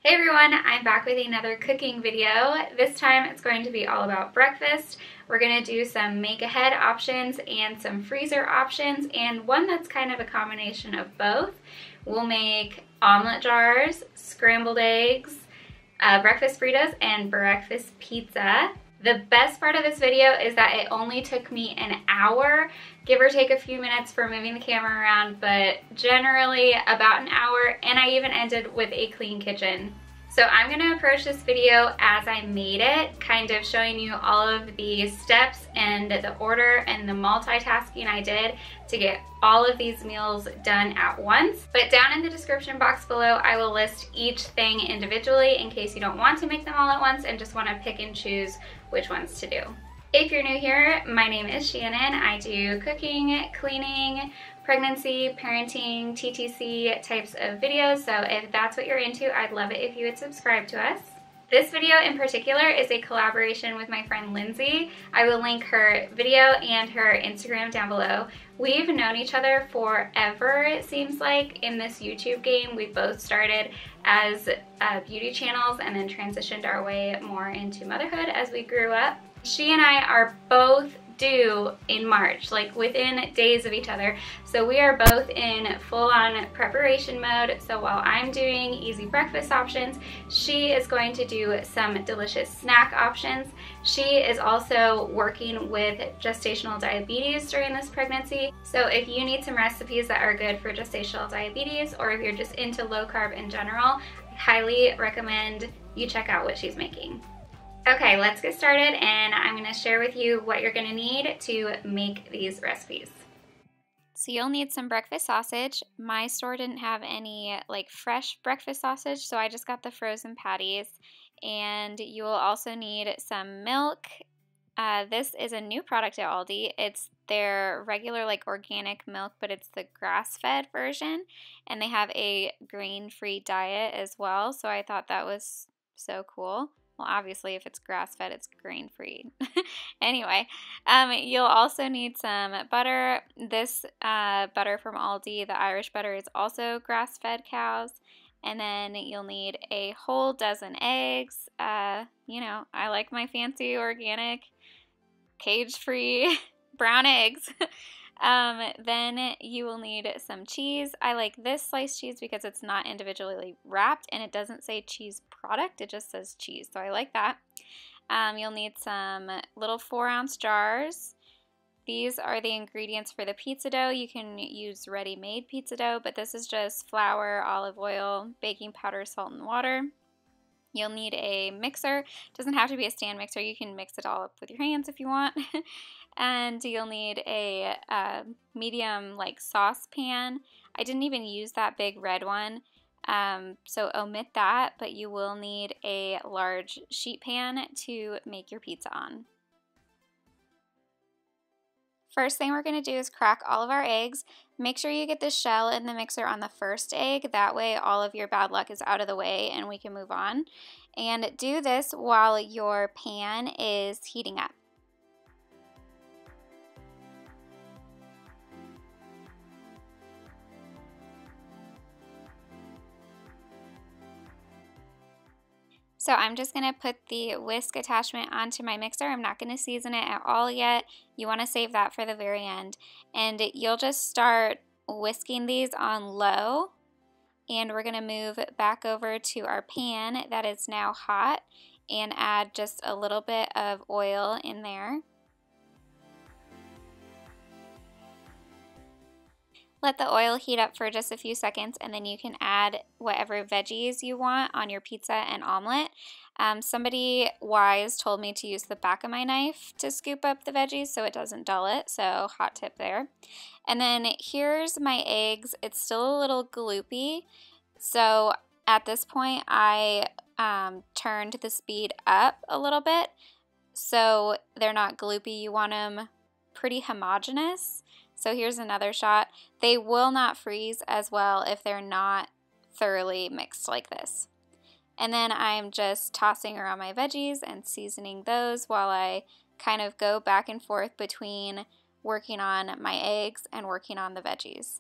Hey everyone, I'm back with another cooking video. This time it's going to be all about breakfast. We're going to do some make-ahead options and some freezer options, and one that's kind of a combination of both. We'll make omelet jars, scrambled eggs, breakfast burritos, and breakfast pizza. The best part of this video is that it only took me an hour, give or take a few minutes for moving the camera around, but generally about an hour, and I even ended with a clean kitchen. So I'm gonna approach this video as I made it, kind of showing you all of the steps and the order and the multitasking I did to get all of these meals done at once. But down in the description box below, I will list each thing individually in case you don't want to make them all at once and just wanna pick and choose which ones to do. If you're new here, my name is Shannon. I do cooking, cleaning, pregnancy, parenting, TTC types of videos, so if that's what you're into, I'd love it if you would subscribe to us. This video in particular is a collaboration with my friend Lindsay. I will link her video and her Instagram down below. We've known each other forever, it seems like, in this YouTube game. We both started as beauty channels and then transitioned our way more into motherhood as we grew up. She and I are both due in March, like within days of each other. So we are both in full-on preparation mode. So while I'm doing easy breakfast options, she is going to do some delicious snack options. She is also working with gestational diabetes during this pregnancy. So if you need some recipes that are good for gestational diabetes, or if you're just into low carb in general, I highly recommend you check out what she's making. Okay, let's get started, and I'm going to share with you what you're going to need to make these recipes. So you'll need some breakfast sausage. My store didn't have any like fresh breakfast sausage, so I just got the frozen patties. And you will also need some milk. This is a new product at Aldi. It's their regular like organic milk, but it's the grass-fed version, and they have a grain-free diet as well, so I thought that was so cool. Well, obviously, if it's grass-fed, it's grain-free. Anyway, you'll also need some butter. This butter from Aldi, the Irish butter, is also grass-fed cows. And then you'll need a whole dozen eggs. You know, I like my fancy organic, cage-free brown eggs. Then you will need some cheese. I like this sliced cheese because it's not individually wrapped and it doesn't say cheese product, it just says cheese, so I like that. You'll need some little 4-ounce jars. These are the ingredients for the pizza dough. You can use ready-made pizza dough, but this is just flour, olive oil, baking powder, salt, and water. You'll need a mixer. It doesn't have to be a stand mixer. You can mix it all up with your hands if you want. And you'll need a medium like saucepan. I didn't even use that big red one, so omit that, but you will need a large sheet pan to make your pizza on. First thing we're going to do is crack all of our eggs. Make sure you get the shell in the mixer on the first egg. That way all of your bad luck is out of the way and we can move on. And do this while your pan is heating up. So I'm just going to put the whisk attachment onto my mixer. I'm not going to season it at all yet. You want to save that for the very end. And you'll just start whisking these on low. And we're going to move back over to our pan that is now hot and add just a little bit of oil in there. Let the oil heat up for just a few seconds, and then you can add whatever veggies you want on your pizza and omelet. Somebody wise told me to use the back of my knife to scoop up the veggies so it doesn't dull it, so hot tip there. And then here's my eggs. It's still a little gloopy, so at this point I turned the speed up a little bit so they're not gloopy. You want them pretty homogeneous. So here's another shot. They will not freeze as well if they're not thoroughly mixed like this. And then I'm just tossing around my veggies and seasoning those while I kind of go back and forth between working on my eggs and working on the veggies.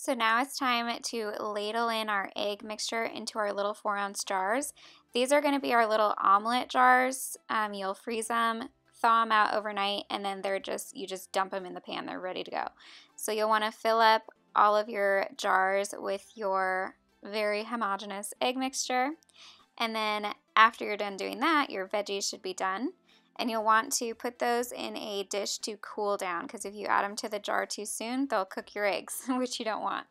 So now it's time to ladle in our egg mixture into our little 4-ounce jars. These are going to be our little omelet jars. You'll freeze them, thaw them out overnight, and then you just dump them in the pan. They're ready to go. So you'll want to fill up all of your jars with your very homogeneous egg mixture. And then after you're done doing that, your veggies should be done. And you'll want to put those in a dish to cool down, because if you add them to the jar too soon, they'll cook your eggs, which you don't want.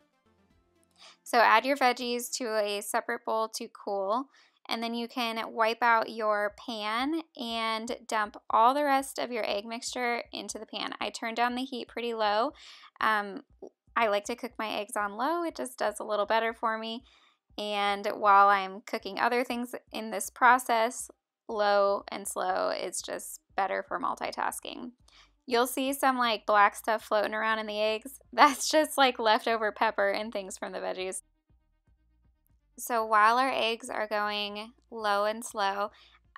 So add your veggies to a separate bowl to cool, and then you can wipe out your pan and dump all the rest of your egg mixture into the pan. I turned down the heat pretty low. I like to cook my eggs on low. It just does a little better for me. And while I'm cooking other things in this process, low and slow is just better for multitasking. You'll see some like black stuff floating around in the eggs. That's just like leftover pepper and things from the veggies. So while our eggs are going low and slow,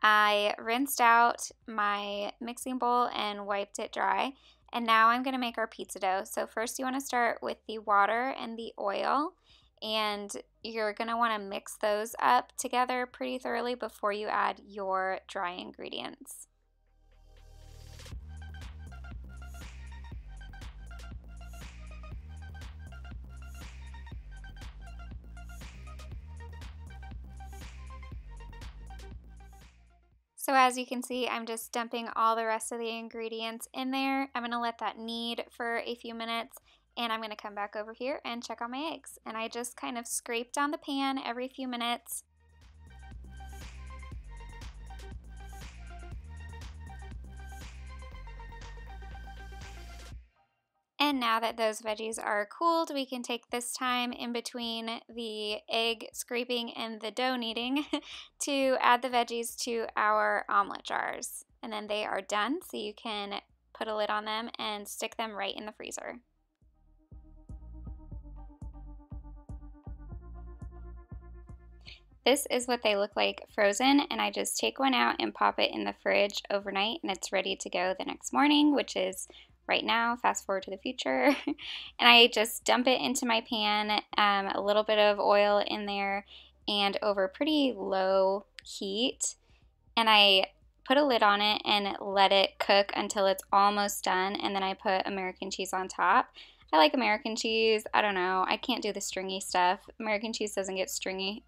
I rinsed out my mixing bowl and wiped it dry. And now I'm going to make our pizza dough. So first you want to start with the water and the oil. And you're going to want to mix those up together pretty thoroughly before you add your dry ingredients. So as you can see, I'm just dumping all the rest of the ingredients in there. I'm going to let that knead for a few minutes, and I'm going to come back over here and check on my eggs. And I just kind of scrape down the pan every few minutes. And now that those veggies are cooled, we can take this time in between the egg scraping and the dough kneading to add the veggies to our omelet jars. And then they are done, so you can put a lid on them and stick them right in the freezer. This is what they look like frozen, and I just take one out and pop it in the fridge overnight, and it's ready to go the next morning, which is right now. Fast forward to the future. And I just dump it into my pan, a little bit of oil in there, and over pretty low heat. And I put a lid on it and let it cook until it's almost done, and then I put American cheese on top. I like American cheese. I don't know. I can't do the stringy stuff. American cheese doesn't get stringy.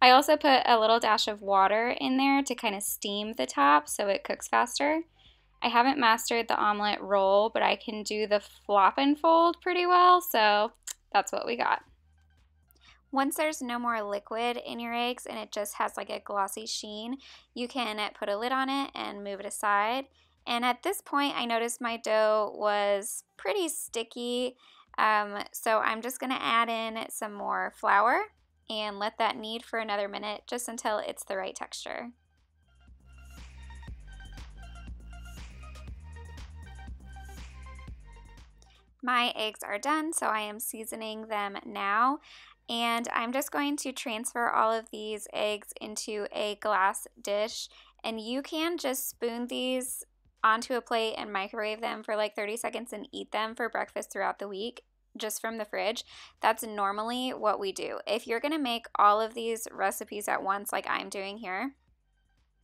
I also put a little dash of water in there to kind of steam the top so it cooks faster. I haven't mastered the omelet roll, but I can do the flop and fold pretty well, so that's what we got. Once there's no more liquid in your eggs and it just has like a glossy sheen, you can put a lid on it and move it aside. And at this point, I noticed my dough was pretty sticky, so I'm just going to add in some more flour and let that knead for another minute just until it's the right texture. My eggs are done, so I am seasoning them now. And I'm just going to transfer all of these eggs into a glass dish. And you can just spoon these onto a plate and microwave them for like 30 seconds and eat them for breakfast throughout the week, just from the fridge. That's normally what we do. If you're gonna make all of these recipes at once like I'm doing here,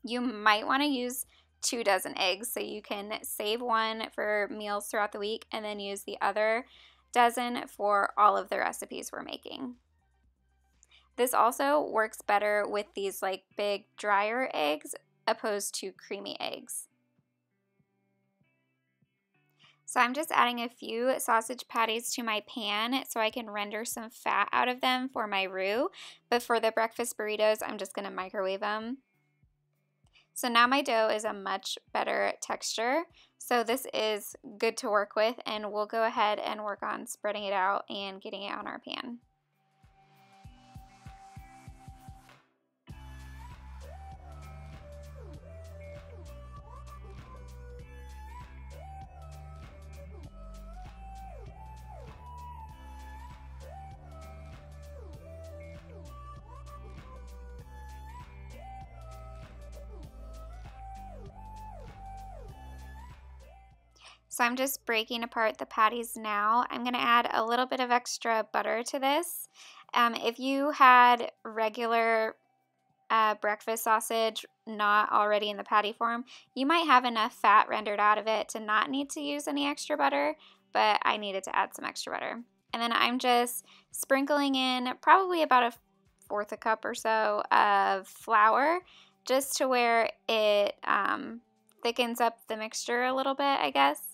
you might wanna use 2 dozen eggs, so you can save one for meals throughout the week and then use the other dozen for all of the recipes we're making. This also works better with these like big drier eggs opposed to creamy eggs. So I'm just adding a few sausage patties to my pan so I can render some fat out of them for my roux. But for the breakfast burritos, I'm just going to microwave them. So now my dough is a much better texture. So this is good to work with, and we'll go ahead and work on spreading it out and getting it on our pan. So I'm just breaking apart the patties now. I'm going to add a little bit of extra butter to this. If you had regular breakfast sausage not already in the patty form, you might have enough fat rendered out of it to not need to use any extra butter, but I needed to add some extra butter. And then I'm just sprinkling in probably about 1/4 cup or so of flour, just to where it thickens up the mixture a little bit, I guess.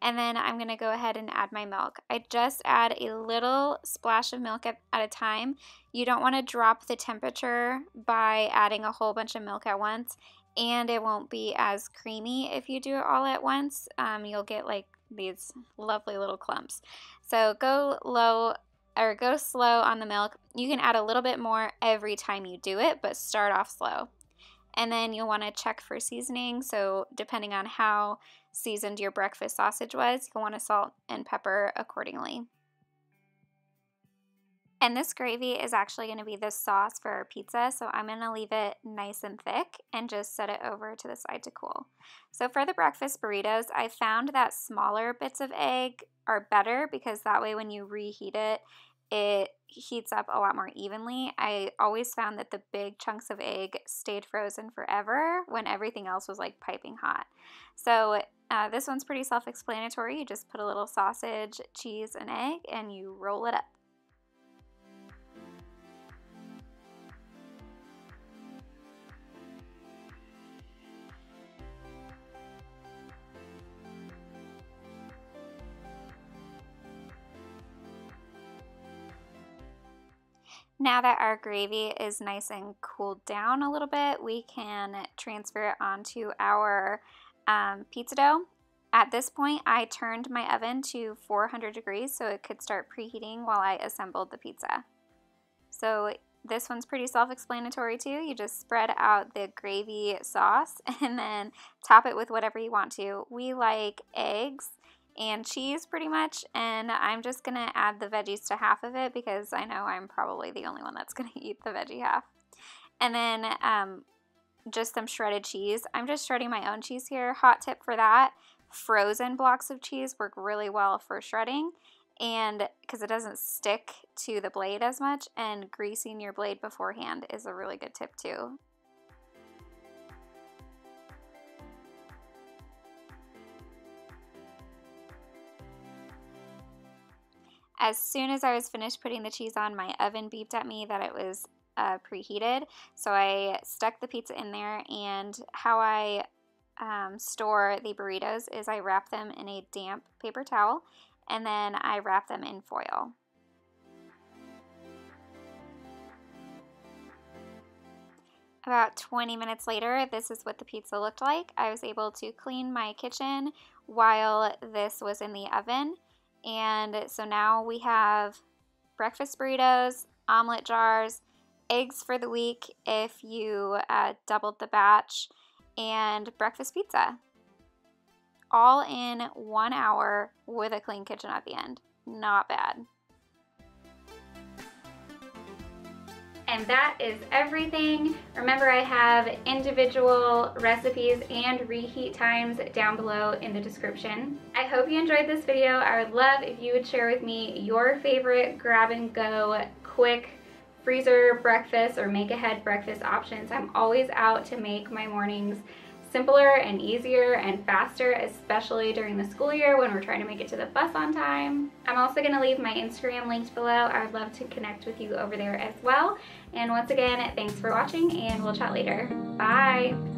And then I'm going to go ahead and add my milk. I just add a little splash of milk at a time. You don't want to drop the temperature by adding a whole bunch of milk at once, and it won't be as creamy if you do it all at once. You'll get like these lovely little clumps. So go low or go slow on the milk. You can add a little bit more every time you do it, but start off slow. And then you'll want to check for seasoning. So depending on how seasoned your breakfast sausage was, you'll want to salt and pepper accordingly. And this gravy is actually going to be the sauce for our pizza, so I'm going to leave it nice and thick and just set it over to the side to cool. So for the breakfast burritos, I found that smaller bits of egg are better because that way when you reheat it, it heats up a lot more evenly. I always found that the big chunks of egg stayed frozen forever when everything else was like piping hot. So this one's pretty self-explanatory. You just put a little sausage, cheese, and egg, and you roll it up. Now that our gravy is nice and cooled down a little bit, we can transfer it onto our pizza dough. At this point, I turned my oven to 400 degrees so it could start preheating while I assembled the pizza. So this one's pretty self-explanatory too. You just spread out the gravy sauce and then top it with whatever you want to. We like eggs and cheese pretty much, and I'm just gonna add the veggies to half of it because I know I'm probably the only one that's gonna eat the veggie half. And then just some shredded cheese. I'm just shredding my own cheese here. Hot tip for that, frozen blocks of cheese work really well for shredding, and because it doesn't stick to the blade as much, and greasing your blade beforehand is a really good tip too. As soon as I was finished putting the cheese on, my oven beeped at me that it was preheated. So I stuck the pizza in there, and how I store the burritos is I wrap them in a damp paper towel, and then I wrap them in foil. About 20 minutes later, this is what the pizza looked like. I was able to clean my kitchen while this was in the oven. And so now we have breakfast burritos, omelet jars, eggs for the week if you doubled the batch, and breakfast pizza. All in 1 hour with a clean kitchen at the end. Not bad. And that is everything. Remember, I have individual recipes and reheat times down below in the description. I hope you enjoyed this video. I would love if you would share with me your favorite grab and go quick freezer breakfast or make ahead breakfast options. I'm always out to make my mornings simpler and easier and faster, especially during the school year when we're trying to make it to the bus on time. I'm also going to leave my Instagram linked below. I would love to connect with you over there as well. And once again, thanks for watching, and we'll chat later. Bye!